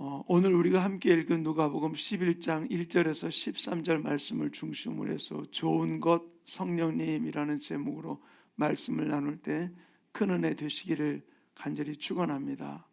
오늘 우리가 함께 읽은 누가복음 11장 1절에서 13절 말씀을 중심으로 해서 좋은 것 성령님이라는 제목으로 말씀을 나눌 때 큰 은혜 되시기를 간절히 축원합니다.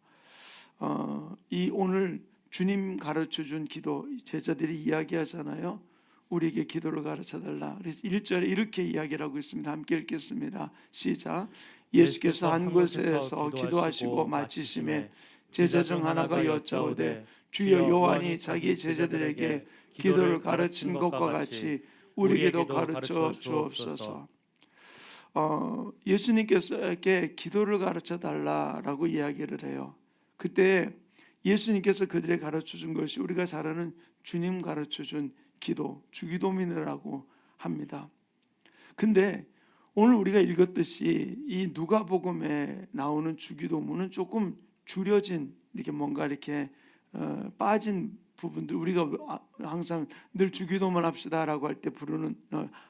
이 오늘 주님 가르쳐준 기도, 제자들이 이야기하잖아요. 우리에게 기도를 가르쳐달라. 그래서 1절에 이렇게 이야기를 하고 있습니다. 함께 읽겠습니다. 시작. 예수께서 한 곳에서 기도하시고 마치심에 제자 중 하나가 여짜오되 주여, 요한이 자기 제자들에게 기도를 가르친 것과 같이 우리에게도 가르쳐 주옵소서. 예수님께서에게 기도를 가르쳐 달라라고 이야기를 해요. 그때 예수님께서 그들에게 가르쳐 준 것이 우리가 잘 아는 주님 가르쳐 준 기도, 주기도문이라고 합니다. 근데 오늘 우리가 읽었듯이 이 누가복음에 나오는 주기도문은 조금 줄여진, 이렇게 뭔가 이렇게 빠진 부분들, 우리가 항상 늘 주기도문 합시다라고 할 때 부르는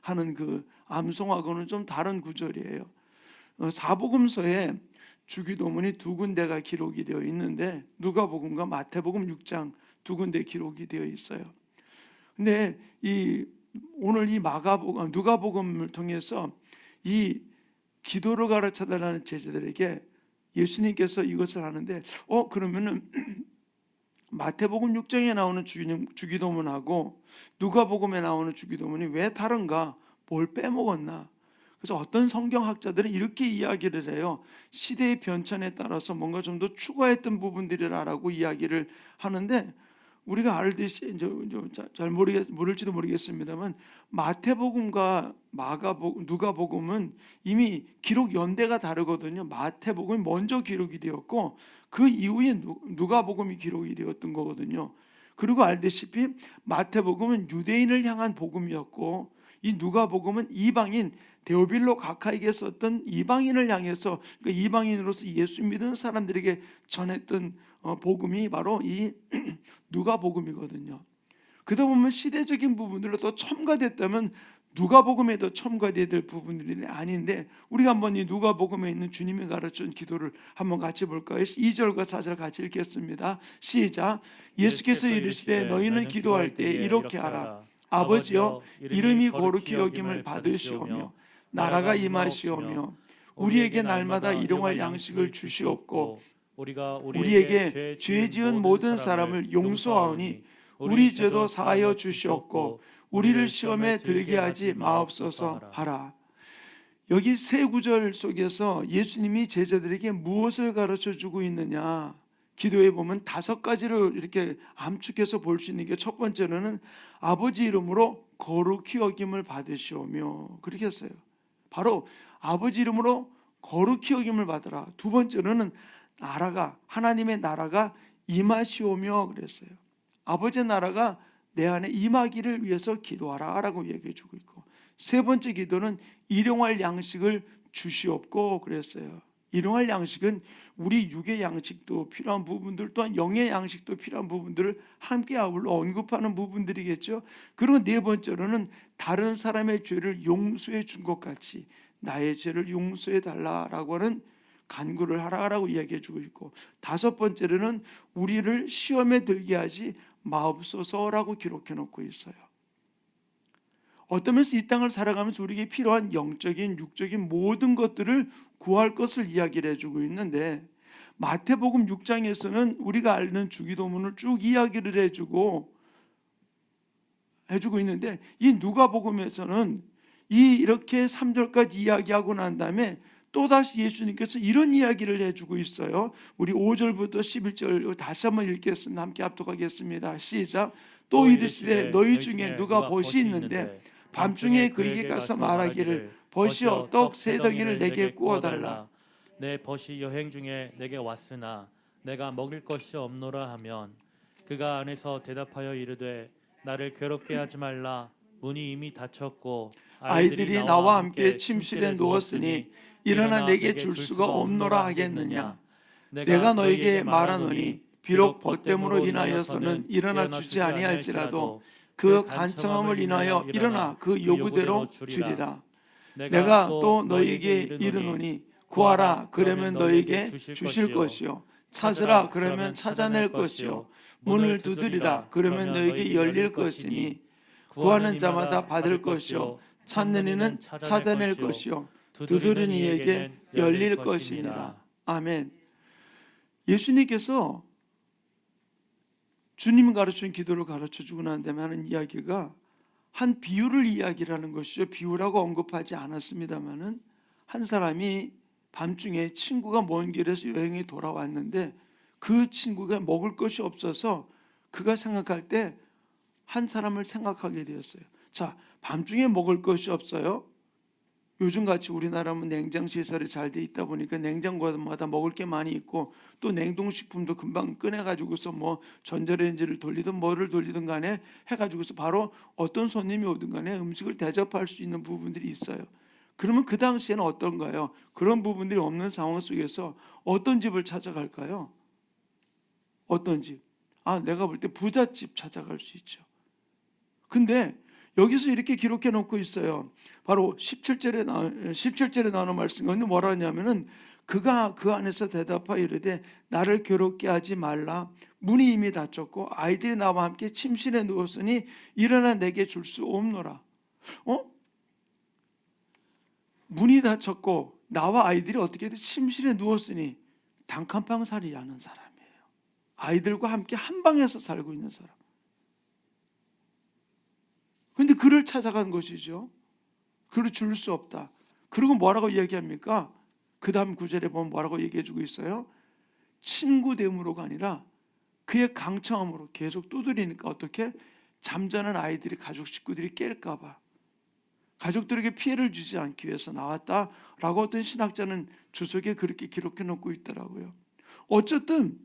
하는 그 암송하고는 좀 다른 구절이에요. 사복음서에 주기도문이 두 군데가 기록이 되어 있는데 누가복음과 마태복음 6장 두 군데 기록이 되어 있어요. 근데 오늘 이 누가복음을 통해서 이 기도를 가르쳐달라는 제자들에게 예수님께서 이것을 하는데 그러면은 마태복음 6장에 나오는 주기도문하고 누가복음에 나오는 주기도문이 왜 다른가? 뭘 빼먹었나? 그래서 어떤 성경학자들은 이렇게 이야기를 해요. 시대의 변천에 따라서 뭔가 좀 더 추가했던 부분들이라고 이야기를 하는데, 우리가 알듯이 잘 모를지도 모르겠습니다만 마태복음과 누가복음은 이미 기록 연대가 다르거든요. 마태복음이 먼저 기록이 되었고 그 이후에 누가복음이 기록이 되었던 거거든요. 그리고 알다시피 마태복음은 유대인을 향한 복음이었고 이 누가복음은 이방인, 데오빌로 각하에게 썼던 이방인을 향해서, 그러니까 이방인으로서 예수 믿은 사람들에게 전했던 복음이 바로 이 누가복음이거든요. 그러다 보면 시대적인 부분들로 또 첨가됐다면 누가복음에도 첨가돼야 될 부분들이 아닌데, 우리가 한번 이 누가복음에 있는 주님이 가르친 기도를 한번 같이 볼까요? 2절과 4절 같이 읽겠습니다. 시작. 예수께서 이르시되 너희는 기도할 때 이렇게 하라. 아버지여, 이름이 거룩히 여김을 받으시오며 나라가 임하시오며 우리에게 날마다 일용할 양식을 주시옵고 우리에게 죄 지은 모든 사람을 용서하오니 우리 죄도 사하여 주시옵고 우리를 시험에 들게 하지 마옵소서 하라. 여기 세 구절 속에서 예수님이 제자들에게 무엇을 가르쳐 주고 있느냐? 기도에 보면 5가지를 이렇게 암축해서 볼 수 있는 게, 첫 번째로는 아버지 이름으로 거룩히 여김을 받으시오며, 그렇게 했어요. 바로 아버지 이름으로 거룩히 여김을 받으라. 두 번째로는 하나님의 나라가 임하시오며 그랬어요. 아버지의 나라가 내 안에 임하기를 위해서 기도하라 라고 얘기해 주고 있고, 세 번째 기도는 일용할 양식을 주시옵고 그랬어요. 일용할 양식은 우리 육의 양식도 필요한 부분들, 또한 영의 양식도 필요한 부분들을 함께 아울러 언급하는 부분들이겠죠. 그리고 네 번째로는 다른 사람의 죄를 용서해 준 것 같이 나의 죄를 용서해 달라라고 하는 간구를 하라라고 이야기해 주고 있고, 5번째로는 우리를 시험에 들게 하지 마옵소서라고 기록해 놓고 있어요. 어떤 면에서 이 땅을 살아가면서 우리에게 필요한 영적인, 육적인 모든 것들을 구할 것을 이야기를 해주고 있는데, 마태복음 6장에서는 우리가 아는 주기도문을 쭉 이야기를 해주고 있는데, 이 누가복음에서는 이렇게 3절까지 이야기하고 난 다음에 또다시 예수님께서 이런 이야기를 해주고 있어요. 우리 5절부터 11절 다시 한번 읽겠습니다. 함께 합독하겠습니다. 시작. 또 이르시되 너희 중에 누가 벗이 있는데 밤중에 그에게 가서 말하기를 벗이여 떡 3덩이를 내게 구워달라. 내 벗이 여행 중에 내게 왔으나 내가 먹일 것이 없노라 하면 그가 안에서 대답하여 이르되 나를 괴롭게 하지 말라. 문이 이미 닫혔고 아이들이 나와 함께 침실에 누웠으니 일어나 내게 줄 수가 없노라 하겠느냐. 내가 너에게 말하노니 비록 벗됨으로 인하여서는 일어나 주지 아니할지라도 그 간청함을 인하여 일어나 그 요구대로 주리라. 내가 또 너에게 이르노니 구하라, 그러면 너에게 주실 것이요 찾으라 그러면 찾아낼 것이요 문을 두드리라 그러면 너에게 열릴 것이니 구하는 자마다 받을 것이요 찾는 이는 찾아낼 것이요 두드리는 이에게 열릴 것이니라. 아멘. 예수님께서 주님이 가르친 기도를 가르쳐주고 난 다음에 하는 이야기가 한 비유를 이야기라는 것이죠. 비유라고 언급하지 않았습니다마는 한 사람이 밤중에 친구가 먼 길에서 여행에 돌아왔는데 그 친구가 먹을 것이 없어서 그가 생각할 때 한 사람을 생각하게 되었어요. 자, 밤중에 먹을 것이 없어요. 요즘같이 우리나라는 냉장 시설이 잘 돼 있다 보니까 냉장고마다 먹을 게 많이 있고 또 냉동식품도 금방 꺼내가지고서 뭐 전자레인지를 돌리든 뭐를 돌리든 간에 해가지고서 바로 어떤 손님이 오든 간에 음식을 대접할 수 있는 부분들이 있어요. 그러면 그 당시에는 어떤가요? 그런 부분들이 없는 상황 속에서 어떤 집을 찾아갈까요? 어떤 집? 아, 내가 볼 때 부잣집 찾아갈 수 있죠. 근데 여기서 이렇게 기록해 놓고 있어요. 바로 17절에 나오는 말씀은 뭐라 하냐면은 그가 그 안에서 대답하여 이르되 나를 괴롭게 하지 말라. 문이 이미 닫혔고 아이들이 나와 함께 침실에 누웠으니 일어나 내게 줄 수 없노라. 문이 닫혔고 나와 아이들이 어떻게든 침실에 누웠으니 단칸방살이 하는 사람이에요. 아이들과 함께 한 방에서 살고 있는 사람. 그런데 그를 찾아간 것이죠. 그를 줄 수 없다. 그리고 뭐라고 이야기합니까? 그 다음 구절에 보면 뭐라고 얘기해주고 있어요? 친구됨으로가 아니라 그의 강청함으로 계속 두드리니까 어떻게? 잠자는 아이들이 가족 식구들이 깰까 봐 가족들에게 피해를 주지 않기 위해서 나왔다라고 어떤 신학자는 주석에 그렇게 기록해 놓고 있더라고요. 어쨌든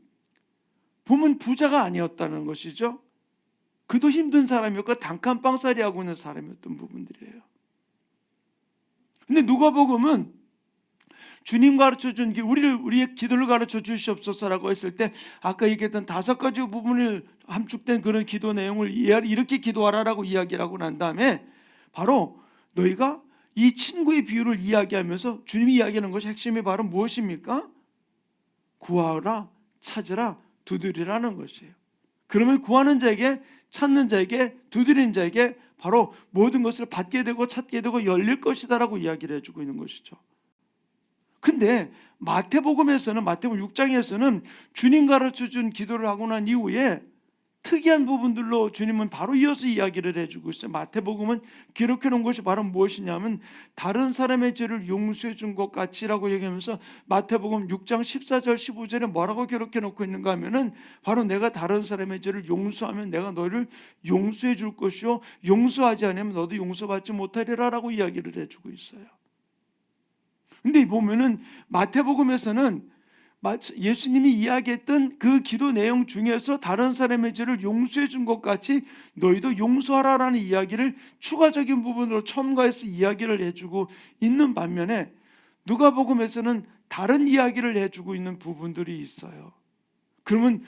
보면 부자가 아니었다는 것이죠. 그도 힘든 사람이었고 단칸방살이 하고 있는 사람이었던 부분들이에요. 근데 누가복음은 주님 가르쳐준 게 우리의 기도를 가르쳐 주시옵소서라고 했을 때 아까 얘기했던 5가지 부분을 함축된 그런 기도 내용을 이렇게 기도하라라고 이야기를 하고 난 다음에 바로 너희가 이 친구의 비유를 이야기하면서 주님이 이야기하는 것이 핵심이 바로 무엇입니까? 구하라, 찾으라, 두드리라는 것이에요. 그러면 구하는 자에게, 찾는 자에게, 두드리는 자에게 바로 모든 것을 받게 되고 찾게 되고 열릴 것이다라고 이야기를 해주고 있는 것이죠. 근데 마태복음 6장에서는 주님 가르쳐준 기도를 하고 난 이후에 특이한 부분들로 주님은 바로 이어서 이야기를 해주고 있어요. 마태복음은 기록해 놓은 것이 바로 무엇이냐면 다른 사람의 죄를 용서해 준 것 같이라고 얘기하면서 마태복음 6장 14절 15절에 뭐라고 기록해 놓고 있는가 하면은 바로 내가 다른 사람의 죄를 용서하면 내가 너를 용서해 줄 것이요 용서하지 않으면 너도 용서받지 못하리라라고 이야기를 해주고 있어요. 근데 보면은 마태복음에서는 예수님이 이야기했던 그 기도 내용 중에서 다른 사람의 죄를 용서해 준 것 같이 너희도 용서하라라는 이야기를 추가적인 부분으로 첨가해서 이야기를 해주고 있는 반면에 누가복음에서는 다른 이야기를 해주고 있는 부분들이 있어요. 그러면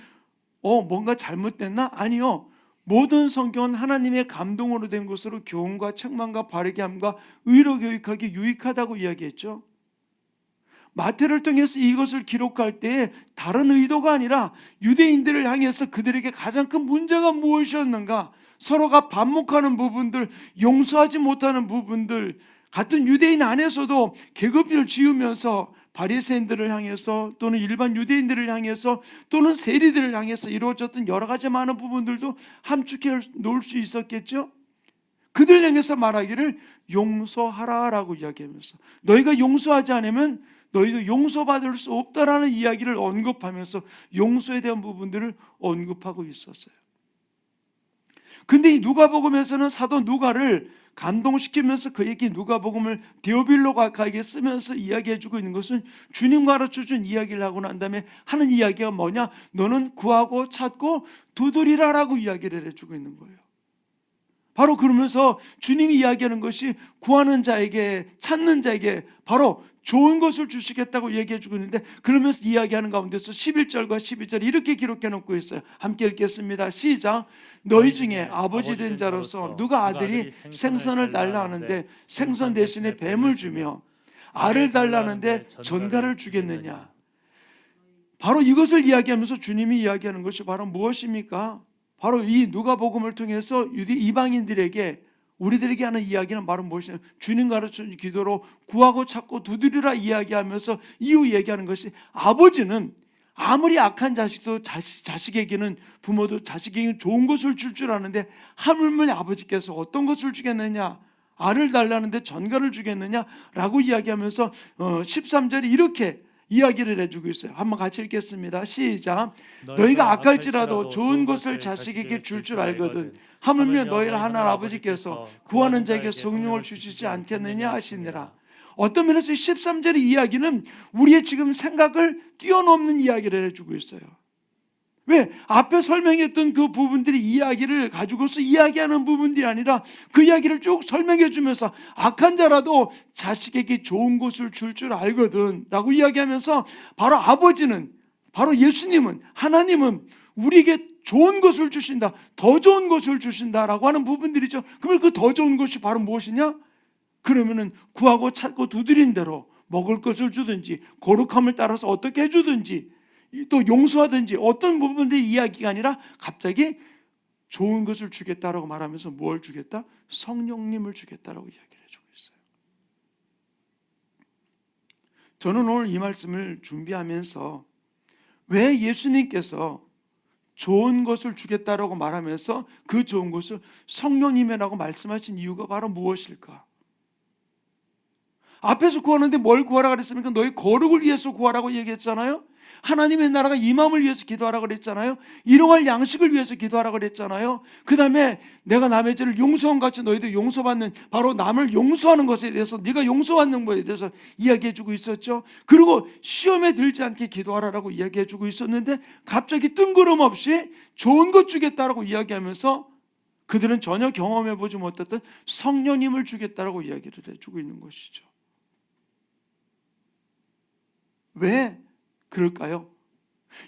뭔가 잘못됐나? 아니요. 모든 성경은 하나님의 감동으로 된 것으로 교훈과 책망과 바르게 함과 의로 교육하기 유익하다고 이야기했죠. 마태를 통해서 이것을 기록할 때 다른 의도가 아니라 유대인들을 향해서 그들에게 가장 큰 문제가 무엇이었는가, 서로가 반목하는 부분들, 용서하지 못하는 부분들, 같은 유대인 안에서도 계급을 지으면서 바리새인들을 향해서 또는 일반 유대인들을 향해서 또는 세리들을 향해서 이루어졌던 여러 가지 많은 부분들도 함축해 놓을 수 있었겠죠. 그들 향해서 말하기를 용서하라라고 이야기하면서 너희가 용서하지 않으면 너희도 용서받을 수 없다라는 이야기를 언급하면서 용서에 대한 부분들을 언급하고 있었어요. 근데 이 누가복음에서는 사도 누가를 감동시키면서 그에게 누가복음을 데오빌로가에게 쓰면서 이야기해주고 있는 것은 주님 가르쳐준 이야기를 하고 난 다음에 하는 이야기가 뭐냐? 너는 구하고 찾고 두드리라라고 이야기를 해주고 있는 거예요. 바로 그러면서 주님이 이야기하는 것이 구하는 자에게, 찾는 자에게 바로 좋은 것을 주시겠다고 얘기해주고 있는데, 그러면서 이야기하는 가운데서 11절과 12절 이렇게 기록해 놓고 있어요. 함께 읽겠습니다. 시작. 너희 중에 아버지 된 자로서 누가 아들이 생선을 달라 하는데 생선 대신에 뱀을 주며 알을 달라 하는데 전갈을 주겠느냐? 바로 이것을 이야기하면서 주님이 이야기하는 것이 바로 무엇입니까? 바로 이 누가복음을 통해서 유대 이방인들에게 우리들에게 하는 이야기는 바로 무엇이냐? 주님 가르쳐준 기도로 구하고 찾고 두드리라 이야기하면서 이후 얘기하는 것이 아버지는 아무리 악한 자식도 자식에게는 부모도 자식에게는 좋은 것을 줄 아는데 하물며 아버지께서 어떤 것을 주겠느냐? 알을 달라는데 전갈을 주겠느냐라고 이야기하면서 13절에 이렇게 이야기를 해주고 있어요. 한번 같이 읽겠습니다. 시작. 너희가 악할지라도 좋은 것을 자식에게 줄 알거든 하물며 너희를 하나님 아버지께서 구하는 자에게 성령을 주시지 않겠느냐 하시니라. 어떤 면에서 13절의 이야기는 우리의 지금 생각을 뛰어넘는 이야기를 해주고 있어요. 왜? 앞에 설명했던 그 부분들이 이야기를 가지고서 이야기하는 부분들이 아니라 그 이야기를 쭉 설명해 주면서 악한 자라도 자식에게 좋은 것을 줄 알거든 라고 이야기하면서 바로 아버지는, 바로 예수님은, 하나님은 우리에게 좋은 것을 주신다, 더 좋은 것을 주신다라고 하는 부분들이죠. 그러면 그 더 좋은 것이 바로 무엇이냐? 그러면은 구하고 찾고 두드린 대로 먹을 것을 주든지 거룩함을 따라서 어떻게 해주든지 또 용서하든지 어떤 부분들의 이야기가 아니라 갑자기 좋은 것을 주겠다라고 말하면서 뭘 주겠다? 성령님을 주겠다라고 이야기를 해주고 있어요. 저는 오늘 이 말씀을 준비하면서 왜 예수님께서 좋은 것을 주겠다라고 말하면서 그 좋은 것을 성령님이라고 말씀하신 이유가 바로 무엇일까? 앞에서 구하는데 뭘 구하라 그랬습니까? 너희 거룩을 위해서 구하라고 얘기했잖아요. 하나님의 나라가 임함을 위해서 기도하라 그랬잖아요. 일용할 양식을 위해서 기도하라 그랬잖아요. 그 다음에 내가 남의 죄를 용서한 같이 너희도 용서받는, 바로 남을 용서하는 것에 대해서, 네가 용서받는 것에 대해서 이야기해주고 있었죠. 그리고 시험에 들지 않게 기도하라라고 이야기해주고 있었는데 갑자기 뜬구름없이 좋은 것 주겠다라고 이야기하면서 그들은 전혀 경험해보지 못했던 성령님을 주겠다라고 이야기를 해주고 있는 것이죠. 왜 그럴까요?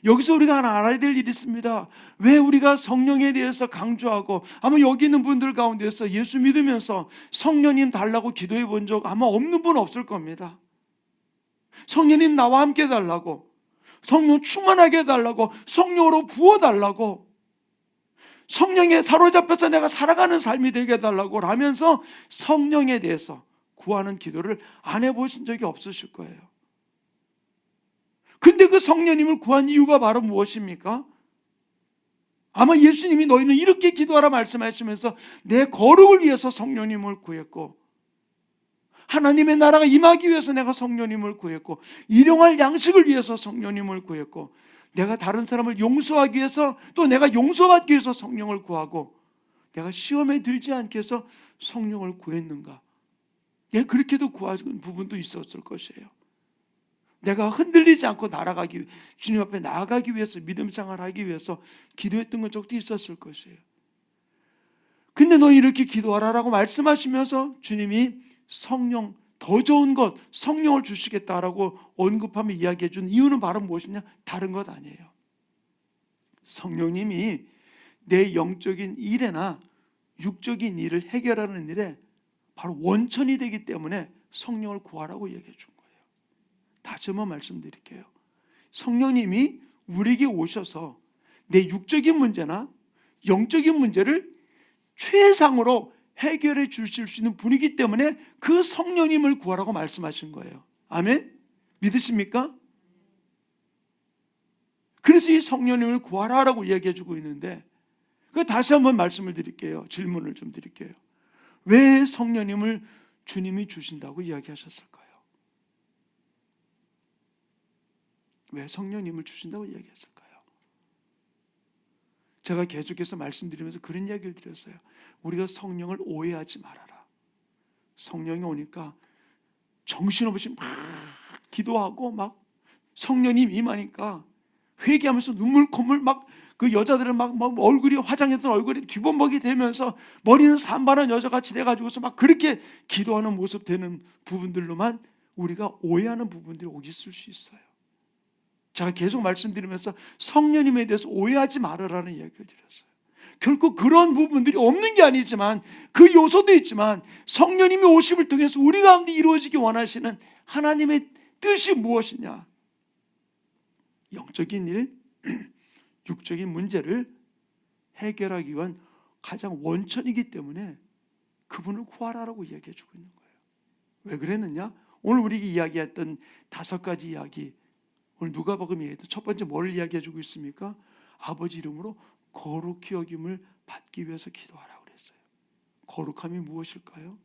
여기서 우리가 하나 알아야 될 일이 있습니다. 왜 우리가 성령에 대해서 강조하고 아마 여기 있는 분들 가운데서 예수 믿으면서 성령님 달라고 기도해 본 적 아마 없는 분 없을 겁니다. 성령님 나와 함께 달라고, 성령 충만하게 해달라고, 성령으로 부어달라고, 성령에 사로잡혀서 내가 살아가는 삶이 되게 해달라고 하면서 성령에 대해서 구하는 기도를 안 해보신 적이 없으실 거예요. 근데 그 성령님을 구한 이유가 바로 무엇입니까? 아마 예수님이 너희는 이렇게 기도하라 말씀하시면서 내 거룩을 위해서 성령님을 구했고, 하나님의 나라가 임하기 위해서 내가 성령님을 구했고, 일용할 양식을 위해서 성령님을 구했고, 내가 다른 사람을 용서하기 위해서, 또 내가 용서받기 위해서 성령을 구하고, 내가 시험에 들지 않게 해서 성령을 구했는가? 내가 그렇게도 구하는 부분도 있었을 것이에요. 내가 흔들리지 않고 날아가기, 주님 앞에 나아가기 위해서, 믿음 생활을 하기 위해서 기도했던 적도 있었을 것이에요. 근데 너 이렇게 기도하라라고 말씀하시면서 주님이 성령, 더 좋은 것, 성령을 주시겠다라고 언급하며 이야기해 준 이유는 바로 무엇이냐? 다른 것 아니에요. 성령님이 내 영적인 일에나 육적인 일을 해결하는 일에 바로 원천이 되기 때문에 성령을 구하라고 얘기해 준 거예요. 다시 한번 말씀드릴게요. 성령님이 우리에게 오셔서 내 육적인 문제나 영적인 문제를 최상으로 해결해 주실 수 있는 분이기 때문에 그 성령님을 구하라고 말씀하신 거예요. 아멘? 믿으십니까? 그래서 이 성령님을 구하라라고 이야기해 주고 있는데, 다시 한번 말씀을 드릴게요. 질문을 좀 드릴게요. 왜 성령님을 주님이 주신다고 이야기하셨을까요? 왜 성령님을 주신다고 이야기했을까요? 제가 계속해서 말씀드리면서 그런 이야기를 드렸어요. 우리가 성령을 오해하지 말아라. 성령이 오니까 정신없이 막 기도하고 막 성령님 임하니까 회개하면서 눈물 콧물 막 그 여자들은 막 얼굴이 화장했던 얼굴이 뒤범벅이 되면서 머리는 산발한 여자같이 돼가지고서 막 그렇게 기도하는 모습 되는 부분들로만 우리가 오해하는 부분들이 오기 있을 수 있어요. 제가 계속 말씀드리면서 성령님에 대해서 오해하지 말아라는 이야기를 드렸어요. 결코 그런 부분들이 없는 게 아니지만 그 요소도 있지만 성령님이 오심을 통해서 우리 가운데 이루어지기 원하시는 하나님의 뜻이 무엇이냐? 영적인 일, 육적인 문제를 해결하기 위한 가장 원천이기 때문에 그분을 구하라라고 이야기해 주고 있는 거예요. 왜 그랬느냐? 오늘 우리가 이야기했던 5가지 이야기, 오늘 누가복음 이야기도 첫 번째 뭘 이야기해 주고 있습니까? 아버지 이름으로 거룩히 여김을 받기 위해서 기도하라고 그랬어요. 거룩함이 무엇일까요?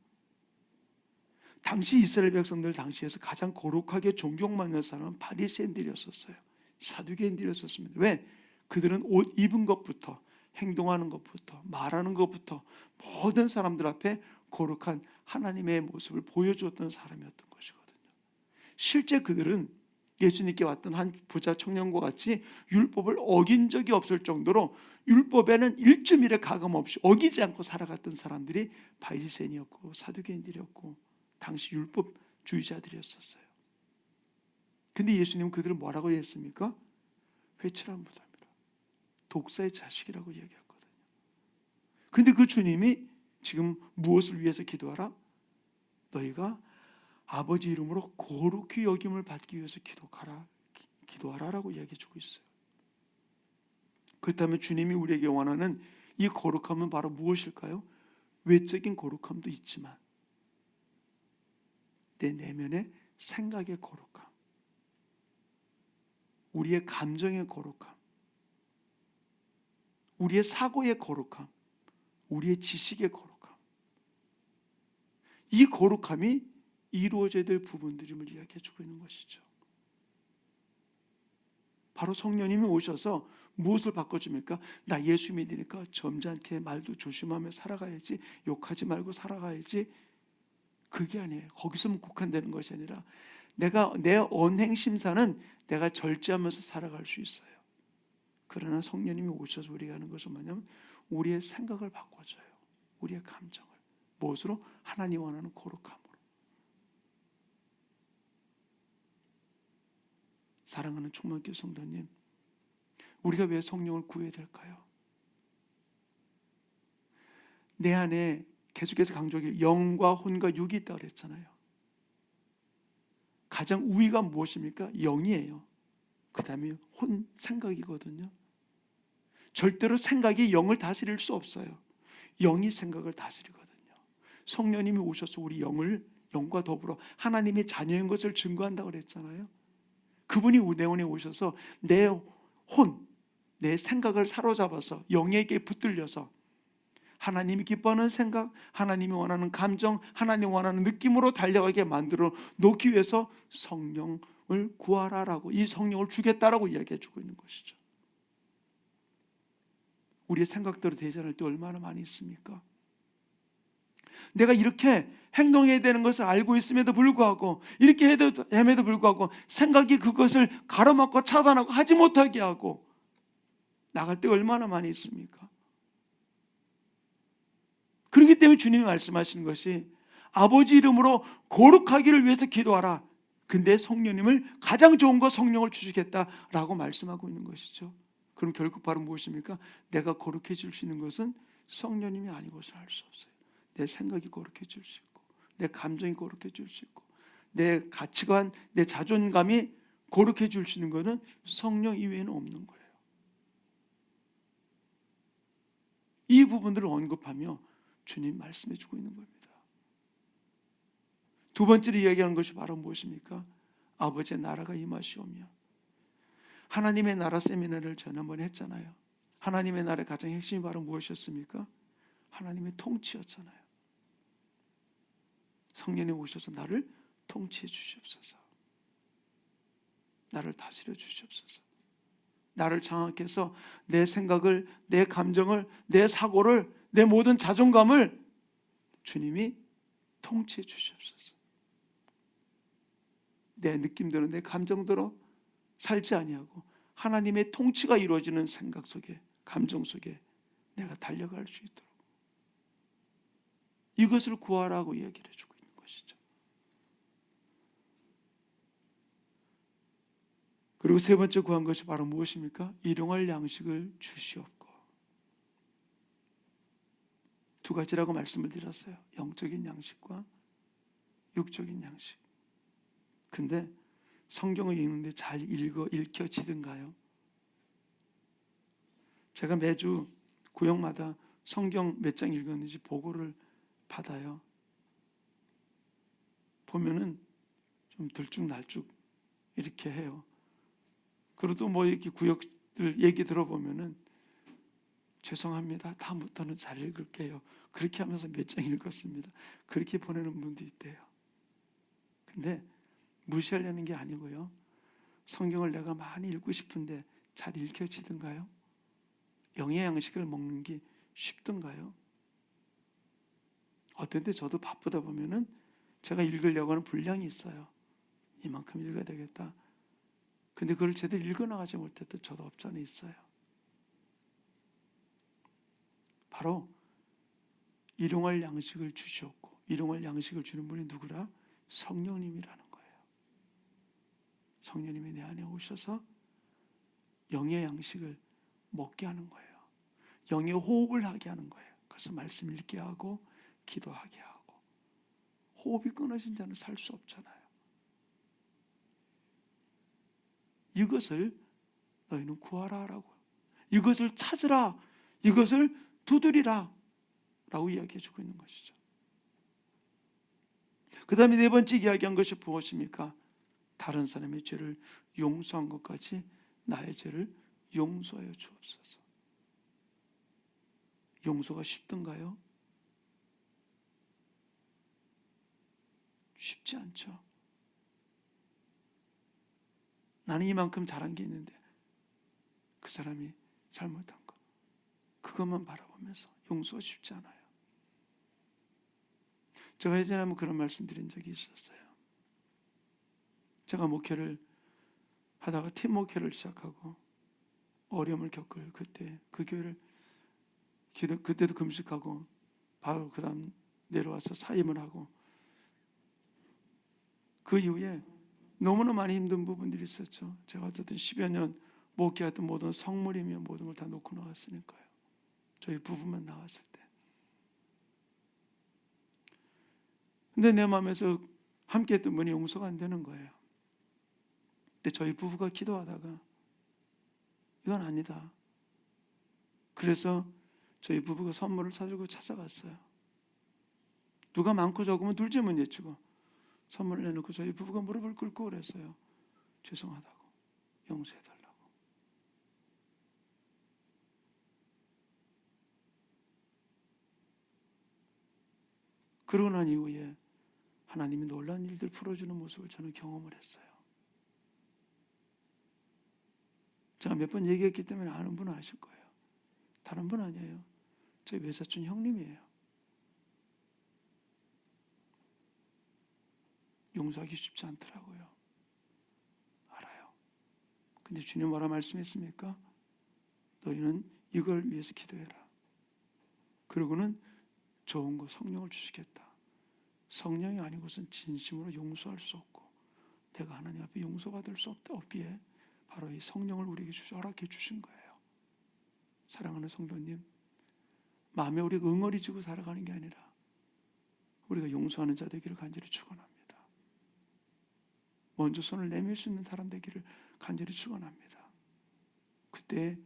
당시 이스라엘 백성들 당시에서 가장 거룩하게 존경받는 사람은 바리새인들이었었어요. 사두개인들이었었습니다. 왜? 그들은 옷 입은 것부터 행동하는 것부터 말하는 것부터 모든 사람들 앞에 거룩한 하나님의 모습을 보여주었던 사람이었던 것이거든요. 실제 그들은 예수님께 왔던 한 부자 청년과 같이 율법을 어긴 적이 없을 정도로 율법에는 일주일에 가감없이 어기지 않고 살아갔던 사람들이 바리새인이었고 사두개인들이었고 당시 율법주의자들이었었어요. 근데 예수님은 그들을 뭐라고 했습니까? 회칠한 부자입니다. 독사의 자식이라고 이야기했거든요. 근데 그 주님이 지금 무엇을 위해서 기도하라? 너희가 아버지 이름으로 거룩히 여김을 받기 위해서 기도하라라고 이야기해 주고 있어요. 그렇다면 주님이 우리에게 원하는 이 거룩함은 바로 무엇일까요? 외적인 거룩함도 있지만 내 내면의 생각의 거룩함, 우리의 감정의 거룩함, 우리의 사고의 거룩함, 우리의 지식의 거룩함, 이 거룩함이 이루어져야 될 부분들임을 이야기해 주고 있는 것이죠. 바로 성령님이 오셔서 무엇을 바꿔줍니까? 나 예수 믿으니까 점잖게 말도 조심하며 살아가야지, 욕하지 말고 살아가야지. 그게 아니에요. 거기서만 국한되는 것이 아니라 내가 내 언행 심사는 내가 절제하면서 살아갈 수 있어요. 그러나 성령님이 오셔서 우리가 하는 것은 뭐냐면 우리의 생각을 바꿔줘요. 우리의 감정을. 무엇으로? 하나님 원하는 거룩함으로. 사랑하는 충만교회 성도님, 우리가 왜 성령을 구해야 될까요? 내 안에 계속해서 강조하기를 영과 혼과 육이 있다고 그랬잖아요. 가장 우위가 무엇입니까? 영이에요. 그 다음에 혼, 생각이거든요. 절대로 생각이 영을 다스릴 수 없어요. 영이 생각을 다스리거든요. 성령님이 오셔서 우리 영과 더불어 하나님의 자녀인 것을 증거한다고 그랬잖아요. 그분이 내 안에 오셔서 내 혼, 내 생각을 사로잡아서 영에게 붙들려서 하나님이 기뻐하는 생각, 하나님이 원하는 감정, 하나님이 원하는 느낌으로 달려가게 만들어 놓기 위해서 성령을 구하라라고, 이 성령을 주겠다라고 이야기해 주고 있는 것이죠. 우리의 생각대로 되지 않을 때 얼마나 많이 있습니까? 내가 이렇게 행동해야 되는 것을 알고 있음에도 불구하고, 이렇게 햄에도 불구하고 생각이 그것을 가로막고 차단하고 하지 못하게 하고 나갈 때가 얼마나 많이 있습니까? 그렇기 때문에 주님이 말씀하시는 것이 아버지 이름으로 거룩하기를 위해서 기도하라. 근데 성령님을 가장 좋은 거 성령을 주시겠다라고 말씀하고 있는 것이죠. 그럼 결국 바로 무엇입니까? 내가 거룩해질 수 있는 것은 성령님이 아니고서 할 수 없어요. 내 생각이 거룩해질 수 있고, 내 감정이 거룩해질 수 있고, 내 가치관, 내 자존감이 거룩해질 수 있는 것은 성령 이외에는 없는 거예요. 이 부분들을 언급하며 주님 말씀해 주고 있는 겁니다. 두 번째로 이야기하는 것이 바로 무엇입니까? 아버지의 나라가 임하시오며. 하나님의 나라 세미나를 지난번에 했잖아요. 하나님의 나라의 가장 핵심이 바로 무엇이었습니까? 하나님의 통치였잖아요. 성령이 오셔서 나를 통치해 주시옵소서. 나를 다스려 주시옵소서. 나를 장악해서 내 생각을, 내 감정을, 내 사고를, 내 모든 자존감을 주님이 통치해 주시옵소서. 내 느낌대로, 내 감정대로 살지 아니하고 하나님의 통치가 이루어지는 생각 속에, 감정 속에 내가 달려갈 수 있도록 이것을 구하라고 이야기를 해주고 있는 것이죠. 그리고 세 번째 구한 것이 바로 무엇입니까? 일용할 양식을 주시옵고. 두 가지라고 말씀을 드렸어요. 영적인 양식과 육적인 양식. 근데 성경을 읽는데 잘 읽혀지던가요? 제가 매주 구역마다 성경 몇 장 읽었는지 보고를 받아요. 보면은 좀 들쭉날쭉 이렇게 해요. 그리고 또 뭐 이렇게 구역들 얘기 들어보면은 죄송합니다. 다음부터는 잘 읽을게요. 그렇게 하면서 몇 장 읽었습니다. 그렇게 보내는 분도 있대요. 근데 무시하려는 게 아니고요. 성경을 내가 많이 읽고 싶은데 잘 읽혀지던가요? 영의 양식을 먹는 게 쉽던가요? 어떤 때 저도 바쁘다 보면은 제가 읽으려고 하는 분량이 있어요. 이만큼 읽어야 되겠다. 근데 그걸 제대로 읽어나가지 못했던 저도 없지 않아 있어요. 바로 일용할 양식을 주셨고, 일용할 양식을 주는 분이 누구라? 성령님이라는 거예요. 성령님이 내 안에 오셔서 영의 양식을 먹게 하는 거예요. 영의 호흡을 하게 하는 거예요. 그래서 말씀 읽게 하고 기도하게 하고. 호흡이 끊어진 자는 살 수 없잖아요. 이것을 너희는 구하라 하라고요. 이것을 찾으라. 이것을 두드리라 라고 이야기해 주고 있는 것이죠. 그 다음에 네 번째 이야기한 것이 무엇입니까? 다른 사람의 죄를 용서한 것까지 나의 죄를 용서하여 주옵소서. 용서가 쉽던가요? 쉽지 않죠. 나는 이만큼 잘한 게 있는데 그 사람이 잘못한 거, 그것만 바라보면서 용서가 쉽지 않아요. 제가 예전에 한번 그런 말씀 드린 적이 있었어요. 제가 목회를 하다가 팀 목회를 시작하고 어려움을 겪을 그때 그 교회를 그때도 금식하고 바로 그 다음 내려와서 사임을 하고 그 이후에 너무나 많이 힘든 부분들이 있었죠. 제가 어쨌든 10여 년 목회했던 모든 성물이며 모든 걸 다 놓고 나왔으니까요. 저희 부부만 나왔을 때. 근데 내 마음에서 함께 했던 분이 용서가 안 되는 거예요. 근데 저희 부부가 기도하다가 이건 아니다. 그래서 저희 부부가 선물을 사들고 찾아갔어요. 누가 많고 적으면 둘째만 예치고 선물을 내놓고 저희 부부가 무릎을 꿇고 그랬어요. 죄송하다고, 용서해달라고. 그러고 난 이후에 하나님이 놀라운 일들 풀어주는 모습을 저는 경험을 했어요. 제가 몇 번 얘기했기 때문에 아는 분은 아실 거예요. 다른 분 아니에요. 저희 외사촌 형님이에요. 용서하기 쉽지 않더라고요. 알아요. 근데 주님 뭐라 말씀했습니까? 너희는 이걸 위해서 기도해라. 그리고는 좋은 거 성령을 주시겠다. 성령이 아니고선 진심으로 용서할 수 없고 내가 하나님 앞에 용서받을 수 없기에 바로 이 성령을 우리에게 허락해 주신 거예요. 사랑하는 성도님, 마음에 우리가 응어리지고 살아가는 게 아니라 우리가 용서하는 자 되기를 간절히 축원합니다. 먼저 손을 내밀 수 있는 사람 되기를 간절히 축원합니다. 그때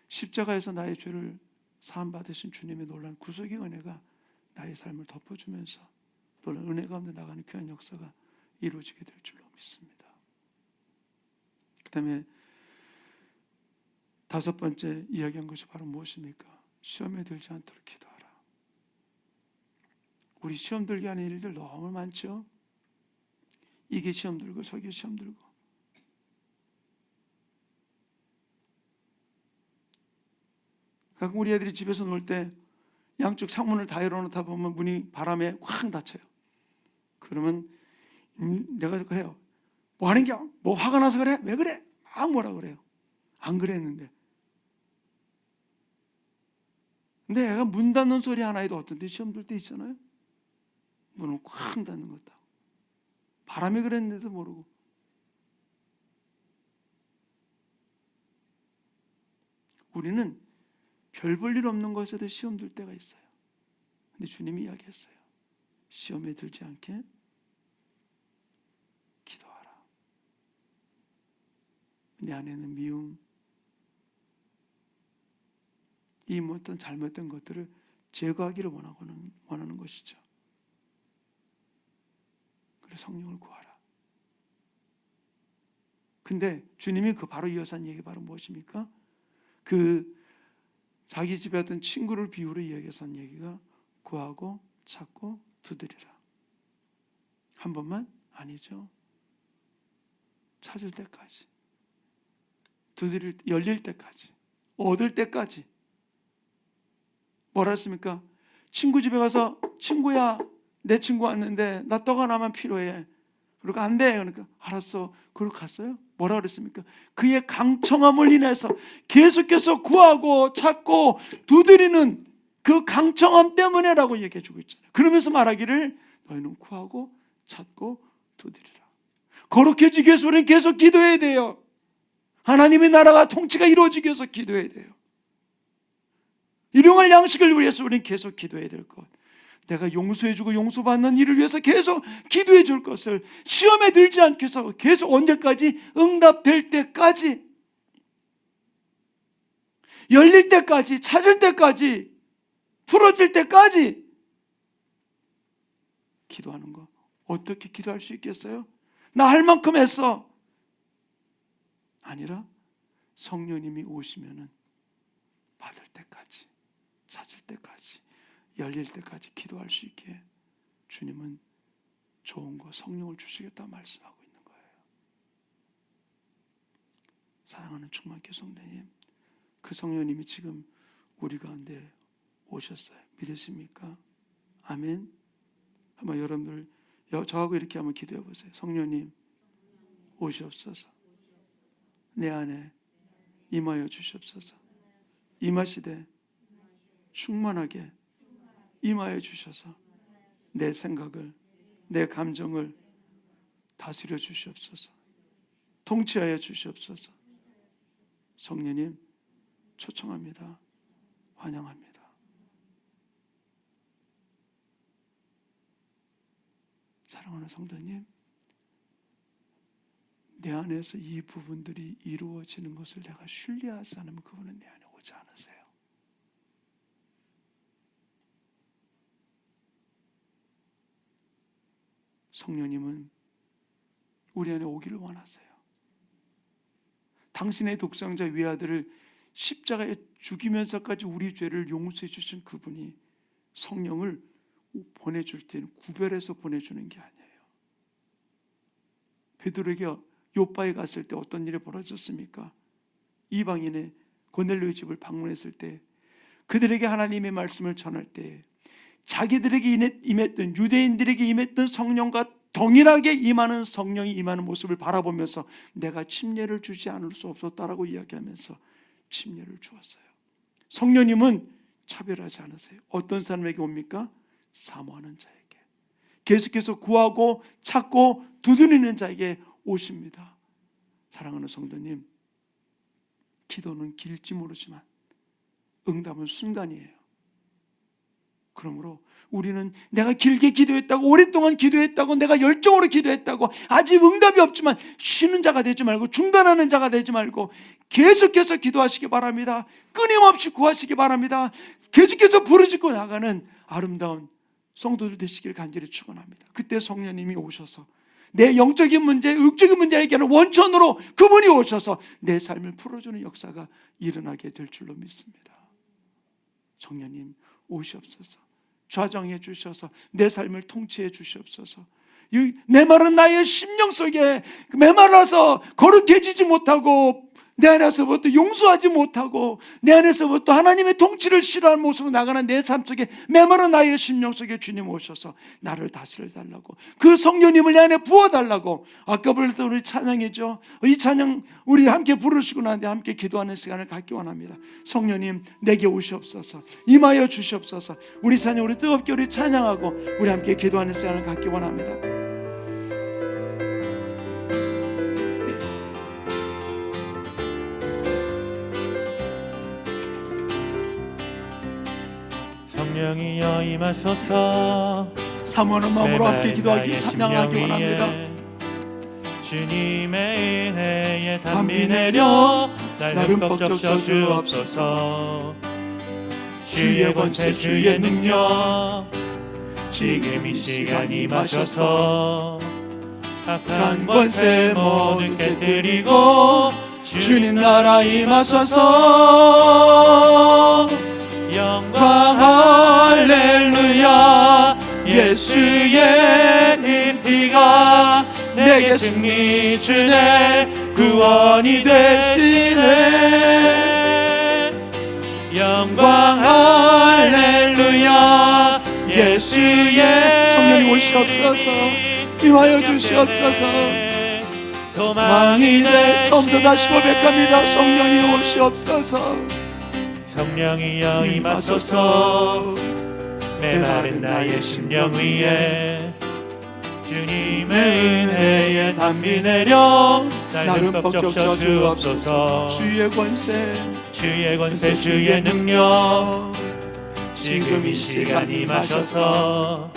십자가에서 나의 죄를 사함 받으신 주님의 놀라운 구속의 은혜가 나의 삶을 덮어주면서 놀라운 은혜 가운데 나가는 귀한 역사가 이루어지게 될 줄로 믿습니다. 그 다음에 다섯 번째 이야기한 것이 바로 무엇입니까? 시험에 들지 않도록 기도하라. 우리 시험 들게 하는 일들 너무 많죠. 이게 시험 들고 저게 시험 들고. 가끔 우리 애들이 집에서 놀 때 양쪽 창문을 다 열어놓다 보면 문이 바람에 쾅 닫혀요. 그러면 내가 그래요. 뭐 하는 겨? 뭐 화가 나서 그래? 왜 그래? 막 뭐라 그래요. 안 그랬는데. 근데 애가 문 닫는 소리 하나에도 어떤 때 시험 들 때 있잖아요. 문을 쾅 닫는 것도. 바람이 그랬는데도 모르고. 우리는 별 볼 일 없는 것에도 시험 들 때가 있어요. 근데 주님이 이야기했어요. 시험에 들지 않게 기도하라. 내 안에는 미움, 이 어떤 잘못된 것들을 제거하기를 원하는 것이죠. 그래서 성령을 구하라. 근데 주님이 그 바로 이어서 한 얘기 바로 무엇입니까? 그 자기 집에 어떤 친구를 비유로 이야기해서 한 얘기가 구하고 찾고 두드리라. 한 번만? 아니죠. 찾을 때까지, 열릴 때까지, 얻을 때까지. 뭐라 했습니까? 친구 집에 가서 친구야, 내 친구 왔는데 나 떡 하나만 필요해. 그러니까 안 돼. 그러니까 알았어. 그러고 갔어요. 뭐라 그랬습니까? 그의 강청함을 인해서 계속해서 구하고 찾고 두드리는 그 강청함 때문에라고 얘기해 주고 있잖아요. 그러면서 말하기를 너희는 구하고 찾고 두드리라. 거룩해지기 위해서 우리는 계속 기도해야 돼요. 하나님의 나라가 통치가 이루어지기 위해서 기도해야 돼요. 일용할 양식을 위해서 우리는 계속 기도해야 될 것. 내가 용서해주고 용서받는 일을 위해서 계속 기도해 줄 것을, 시험에 들지 않기 위해서 계속 언제까지? 응답될 때까지, 열릴 때까지, 찾을 때까지, 풀어질 때까지 기도하는 거. 어떻게 기도할 수 있겠어요? 나 할 만큼 했어. 아니라 성령님이 오시면은 받을 때까지, 찾을 때까지, 열릴 때까지 기도할 수 있게 주님은 좋은 거, 성령을 주시겠다 말씀하고 있는 거예요. 사랑하는 충만케 성도님, 그 성령님이 지금 우리 가운데 오셨어요. 믿으십니까? 아멘. 한번 여러분들 저하고 이렇게 한번 기도해 보세요. 성령님 오시옵소서. 내 안에 임하여 주시옵소서. 임하시되 충만하게 임하여 주셔서 내 생각을, 내 감정을 다스려 주시옵소서. 통치하여 주시옵소서. 성령님 초청합니다. 환영합니다. 사랑하는 성도님, 내 안에서 이 부분들이 이루어지는 것을 내가 신뢰하지 않으면 그분은 내 안에 오지 않으세요. 성령님은 우리 안에 오기를 원하세요. 당신의 독생자 외아들을 십자가에 죽이면서까지 우리 죄를 용서해 주신 그분이 성령을 보내줄 때는 구별해서 보내주는 게 아니에요. 베드로에게 요빠에 갔을 때 어떤 일이 벌어졌습니까? 이방인의 고넬료의 집을 방문했을 때 그들에게 하나님의 말씀을 전할 때 자기들에게 임했던, 유대인들에게 임했던 성령과 동일하게 임하는, 성령이 임하는 모습을 바라보면서 내가 침례를 주지 않을 수 없었다라고 이야기하면서 침례를 주었어요. 성령님은 차별하지 않으세요. 어떤 사람에게 옵니까? 사모하는 자에게, 계속해서 구하고 찾고 두드리는 자에게 오십니다. 사랑하는 성도님, 기도는 길지 모르지만 응답은 순간이에요. 그러므로 우리는 내가 길게 기도했다고, 오랫동안 기도했다고, 내가 열정으로 기도했다고 아직 응답이 없지만 쉬는 자가 되지 말고, 중단하는 자가 되지 말고 계속해서 기도하시기 바랍니다. 끊임없이 구하시기 바랍니다. 계속해서 부르짖고 나가는 아름다운 성도들 되시기를 간절히 축원합니다. 그때 성령님이 오셔서 내 영적인 문제, 육적인 문제 해결하는 원천으로 그분이 오셔서 내 삶을 풀어주는 역사가 일어나게 될 줄로 믿습니다. 성령님 오시옵소서. 좌정해 주셔서 내 삶을 통치해 주시옵소서. 메마른 나의 심령 속에 메말라서 거룩해지지 못하고, 내 안에서부터 용서하지 못하고, 내 안에서부터 하나님의 통치를 싫어하는 모습으로 나가는 내 삶 속에 메마른 나의 심령 속에 주님 오셔서 나를 다스려 달라고, 그 성령님을 내 안에 부어달라고. 아까 불렀던 우리 찬양이죠. 이 찬양 우리 함께 부르시고 나는데 함께 기도하는 시간을 갖기 원합니다. 성령님 내게 오시옵소서. 임하여 주시옵소서. 우리 찬양, 우리 뜨겁게 우리 찬양하고 우리 함께 기도하는 시간을 갖기 원합니다. 성령이여 임하소서. 사모하는 마음으로 함께 기도하기, 찬양하기 원합니다. 주님의 은혜에 담비 내려 날 흠뻑 적셔 주옵소서. 주의 권세 주의 능력 지금 이 시간 임하셔서 악한 권세 모두 깨뜨리고 주님 나라 임하소서. 영광 할렐루야. 예수의 그 피가 내게 승리 주네 구원이 되시네. 영광 할렐루야. 예수의 성령님 오시옵소서. 임하여 주시옵소서. 소망이 돼. 처음부터 다시 고백합니다. 성령이 오시옵소서. 성령이여 임하소서. 메마른 나의 심령 위에 주님의 은혜에 담비 내려 날 흠뻑 적셔 주옵소서. 주의 권세 주의 권세 주의 능력 지금 이 시간 임하셔서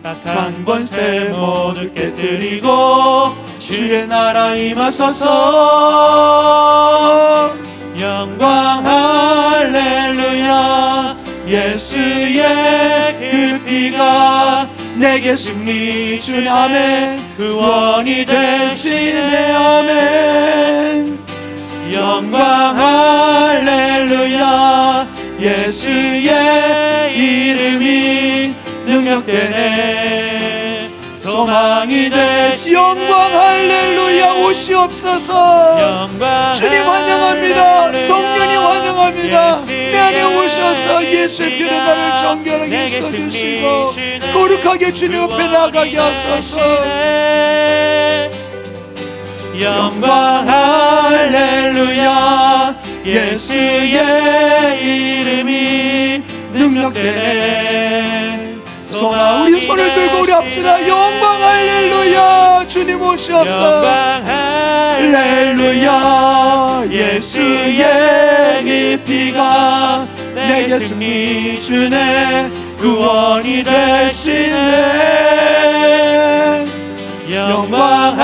악한 권세 모두 깨뜨리고 주의 나라 임하소서. 영광 할렐루야. 예수의 그 피가 내게 승리 주네. 아멘. 구원이 되시네. 아멘. 영광 할렐루야. 예수의 이름이 능력되네. 소망이 되시네. 영광 할렐루야. 오시옵소서. 주님 환영합니다. 성령님 환영합니다. 내 안에 오셔서 예수의 피로 나를 정결하게 써주시고 거룩하게 주님 앞에 나가게 하소서. 영광 할렐루야. 예수의 이름이 능력되네. 소망. 우리 손을 들고 우리 합시다. 영광 할렐루야. 주님 오시옵소서. 할렐루야. 예수의 그 피가 내게 승리 주네 구원이 되시네. 영광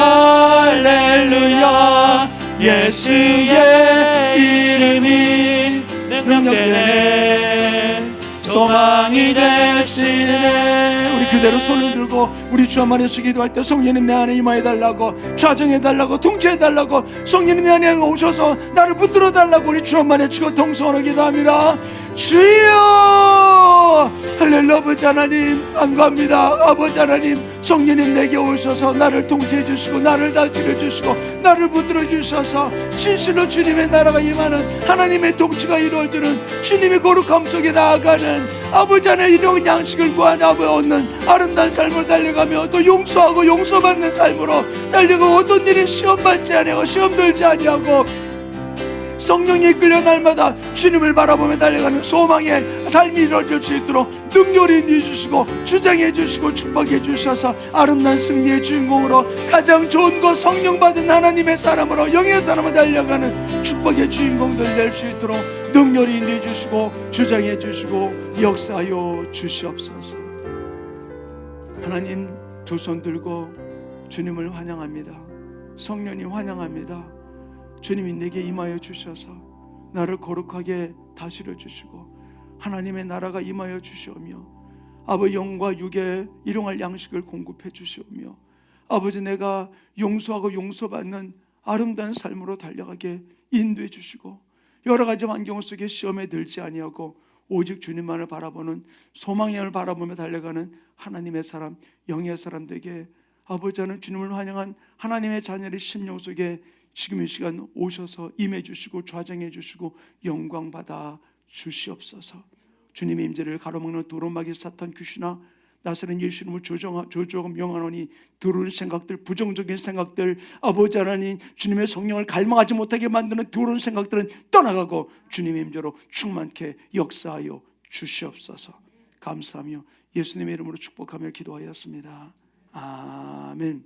할렐루야. 예수의 이름이 능력되네. 소망이 되시네. 우리 그대로 손을 들고 우리 주 한번 해서 기도할 때 성령님 내 안에 임하여달라고, 좌정해달라고, 통치해달라고, 성령님 내 안에 오셔서 나를 붙들어 달라고 우리 주 한번 해치고 동성으로 기도합니다. 주여 할렐루야. 아버지 하나님 안갑니다. 아버지 하나님 성령님 내게 오셔서 나를 통치해 주시고 나를 다스려 주시고 나를 붙들어 주셔서 진실로 주님의 나라가 임하는 하나님의 통치가 이루어지는 주님의 거룩함 속에 나아가는 아버지 하나님 이런 양식을 구하는 아버지 얻는 아름다운 삶을 달려가며 또 용서하고 용서받는 삶으로 달려가고 어떤 일이 시험 받지 아니하고 시험 들지 아니하고 성령이 이끌려 날마다 주님을 바라보며 달려가는 소망의 삶이 이루어질 수 있도록 능력을 내주시고 주장해 주시고 축복해 주셔서 아름다운 승리의 주인공으로 가장 좋은 것 성령 받은 하나님의 사람으로 영의 사람으로 달려가는 축복의 주인공들 될 수 있도록 능력을 내주시고 주장해 주시고 역사하여 주시옵소서. 하나님 두 손 들고 주님을 환영합니다. 성령님 환영합니다. 주님이 내게 임하여 주셔서 나를 거룩하게 다스려 주시고 하나님의 나라가 임하여 주시오며 아버지 영과 육의 일용할 양식을 공급해 주시오며 아버지 내가 용서하고 용서받는 아름다운 삶으로 달려가게 인도해 주시고 여러 가지 환경 속에 시험에 들지 아니하고 오직 주님만을 바라보는 소망의 영을 바라보며 달려가는 하나님의 사람, 영의 사람 되게 아버지 하나님 주님을 환영한 하나님의 자녀의 심령 속에 지금 이 시간 오셔서 임해 주시고 좌정해 주시고 영광 받아 주시옵소서. 주님의 임재를 가로막는 도로마귀 사탄 귀신아 나사렛 예수 이름으로 조종하고 명하노니 더러운 생각들, 부정적인 생각들, 아버지 하나님 주님의 성령을 갈망하지 못하게 만드는 더러운 생각들은 떠나가고 주님의 임재로 충만케 역사하여 주시옵소서. 감사하며 예수님의 이름으로 축복하며 기도하였습니다. 아멘.